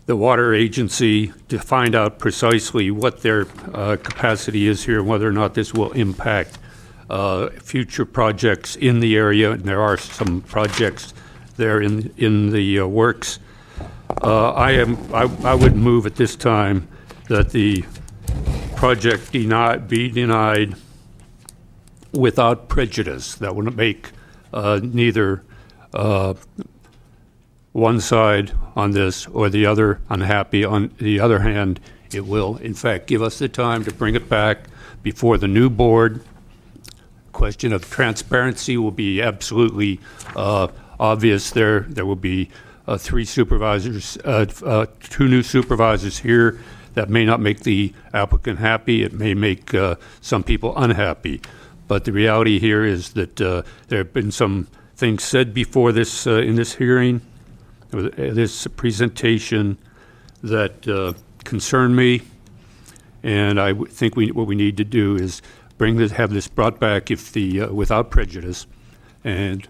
the water agency to find out precisely what their capacity is here and whether or not this will impact future projects in the area. And there are some projects there in the works. I would move at this time that the project be denied without prejudice. That would make neither one side on this or the other unhappy. On the other hand, it will, in fact, give us the time to bring it back before the new board. Question of transparency will be absolutely obvious there. There will be three supervisors, two new supervisors here. That may not make the applicant happy. It may make some people unhappy. But the reality here is that there have been some things said before this in this hearing, this presentation, that concern me. And I think what we need to do is have this brought back without prejudice, and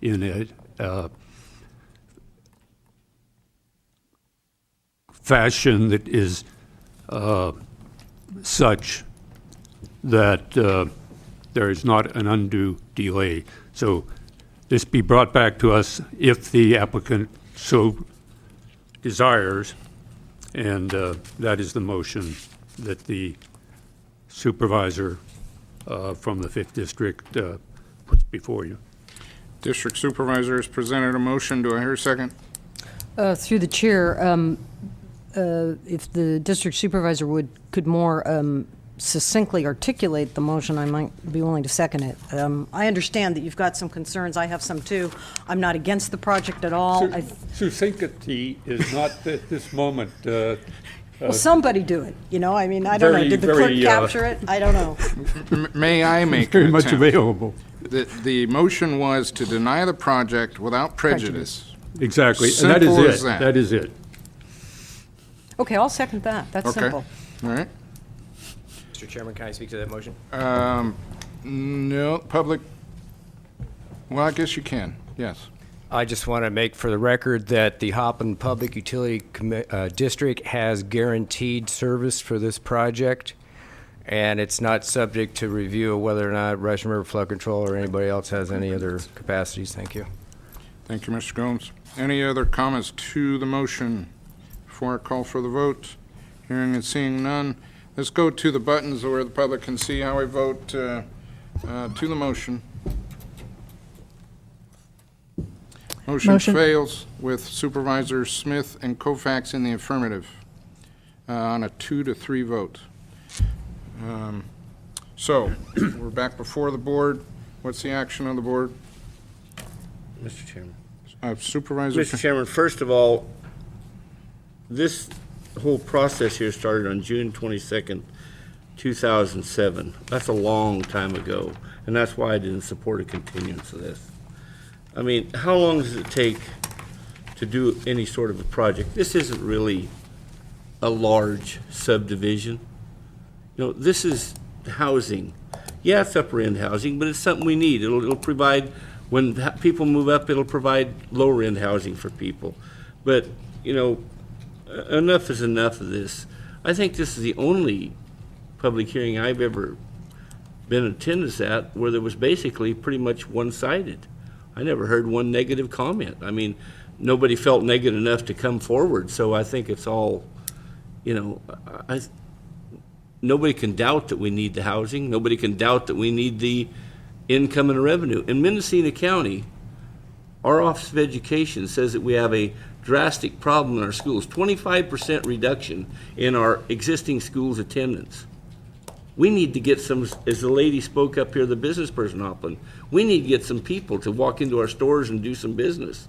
in a fashion that is such that there is not an undue delay. So this be brought back to us if the applicant so desires, and that is the motion that the supervisor from the 5th District puts before you. District Supervisor has presented a motion. Do I hear a second? Through the chair, if the district supervisor could more succinctly articulate the motion, I might be willing to second it. I understand that you've got some concerns. I have some too. I'm not against the project at all. Succinctity is not at this moment. Well, somebody do it. I mean, I don't know. Did the clerk capture it? I don't know. May I make very an much attempt? available. The motion was to deny the project without prejudice. Exactly, and Simple that as is it. that. That is it. Okay, I'll second that. That's Okay. simple. All right. Mr. Chairman, can I speak to that motion? No, public, well, I guess you can, yes. I just want to make for the record that the Hoppen Public Utility District has guaranteed service for this project, and it's not subject to review of whether or not Russian River Flood Control or anybody else has any other capacities. Thank you. Thank you, Mr. Gomes. Any other comments to the motion before I call for the vote? Hearing and seeing none. Let's go to the buttons where the public can see how I vote to the motion. Motion fails with Supervisor Smith and Koufax in the affirmative on a 2-3 vote. So we're back before the board. What's the action of the board? Mr. Chairman. Supervisor? Mr. Chairman, first of all, this whole process here started on June 22nd, 2007. That's a long time ago, and that's why I didn't support a continuance of this. I mean, how long does it take to do any sort of a project? This isn't really a large subdivision. This is housing. Yeah, it's upper end housing, but it's something we need. It'll provide, when people move up, it'll provide lower end housing for people. But, enough is enough of this. I think this is the only public hearing I've ever been in attendance at where there was basically pretty much one-sided. I never heard one negative comment. I mean, nobody felt negative enough to come forward, so I think it's all, nobody can doubt that we need the housing. Nobody can doubt that we need the income and revenue. In Mendocino County, our Office of Education says that we have a drastic problem in our schools, 25% reduction in our existing schools' attendance. We need to get some, as the lady spoke up here, the business person, Hoppen, we need to get some people to walk into our stores and do some business.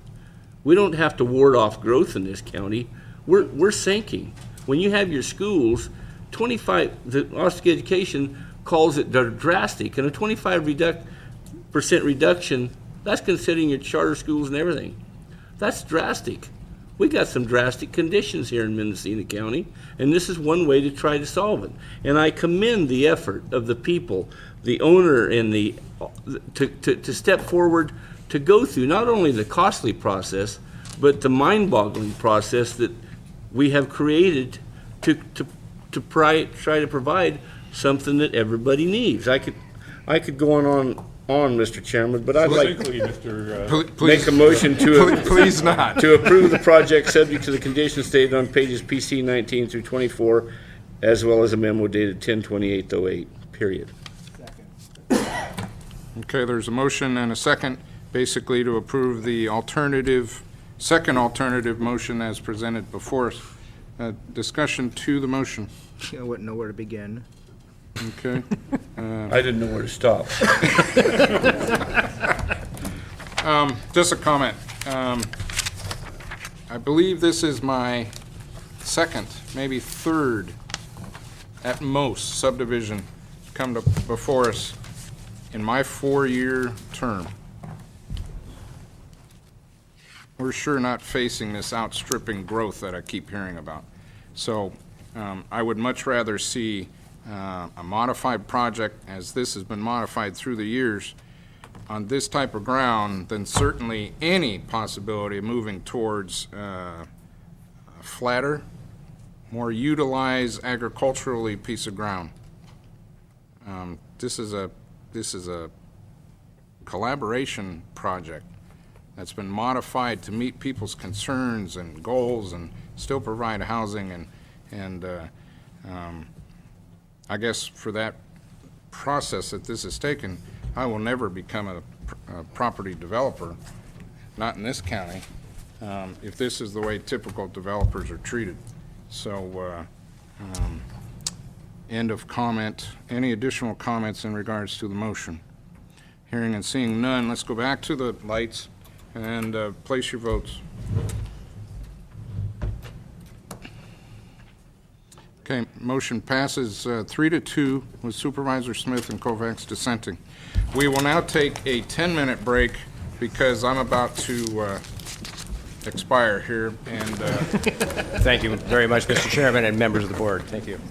We don't have to ward off growth in this county. We're sinking. When you have your schools, the Office of Education calls it drastic, and a 25% reduction, that's considering your charter schools and everything. That's drastic. We got some drastic conditions here in Mendocino County, and this is one way to try to solve it. And I commend the effort of the people, the owner, and to step forward to go through not only the costly process, but the mind-boggling process that we have created to try to provide something that everybody needs. I could go on, Mr. Chairman, but I'd like Succinctly, Mr. make a motion to Please not. to approve the project subject to the conditions stated on pages PC 19 through 24, as well as a memo dated 10/28/08, period. Okay, there's a motion and a second, basically to approve the second alternative motion as presented before us. Discussion to the motion. I wouldn't know where to begin. Okay. I didn't know where to stop. Just a comment. I believe this is my second, maybe third, at most, subdivision come before us in my 4-year term. We're sure not facing this outstripping growth that I keep hearing about. So I would much rather see a modified project, as this has been modified through the years, on this type of ground than certainly any possibility of moving towards a flatter, more utilized agriculturally piece of ground. This is a collaboration project that's been modified to meet people's concerns and goals and still provide housing and I guess for that process that this has taken, I will never become a property developer, not in this county, if this is the way typical developers are treated. So, end of comment. Any additional comments in regards to the motion? Hearing and seeing none, let's go back to the lights and place your votes. Okay, motion passes 3-2 with Supervisor Smith and Kovacs dissenting. We will now take a 10-minute break because I'm about to expire here, and Thank you very much, Mr. Chairman and members of the board. Thank you.